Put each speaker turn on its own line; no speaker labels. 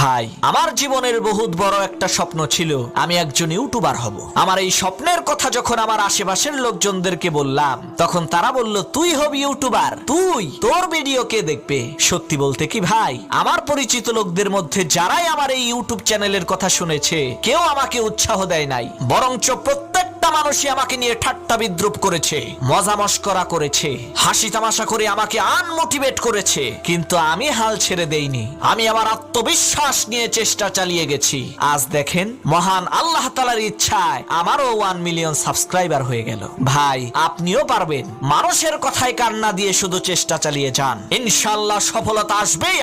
ভাই, আমার জীবনের বহুত বড় একটা স্বপ্ন ছিল, আমি একজন ইউটিউবার হব। আমার এই স্বপ্নের কথা যখন আমার আশেপাশের লোকজনদেরকে বললাম, তখন তারা বলল, তুই হবি ইউটিউবার, তুই, তোর ভিডিও কে দেখবে? সত্যি বলতে কি ভাই, আমার পরিচিত লোকদের মধ্যে যারাই আমার এই ইউটিউব চ্যানেলের কথা শুনেছে, কেউ আমাকে উৎসাহ দেয় নাই, বরঞ্চ প্রত্যেকটা মানুষই আমাকে নিয়ে ঠাট্টা বিদ্রুপ করেছে, মজা মস্করা করেছে, হাসি তামাশা করে আমাকে আনমোটিভেট করেছে। কিন্তু আমি হাল ছেড়ে দেইনি, আমি আমার আত্মবিশ্বাস নিয়ে চেষ্টা চালিয়ে গেছি। আজ দেখেন, মহান আল্লাহ তাআলার ইচ্ছায় আমারও 1 মিলিয়ন সাবস্ক্রাইবার হয়ে গেল। ভাই, আপনিও পারবেন। মানুষের কথায় কান্না দিয়ে শুধু চেষ্টা চালিয়ে যান, ইনশাআল্লাহ সফলতা আসবেই।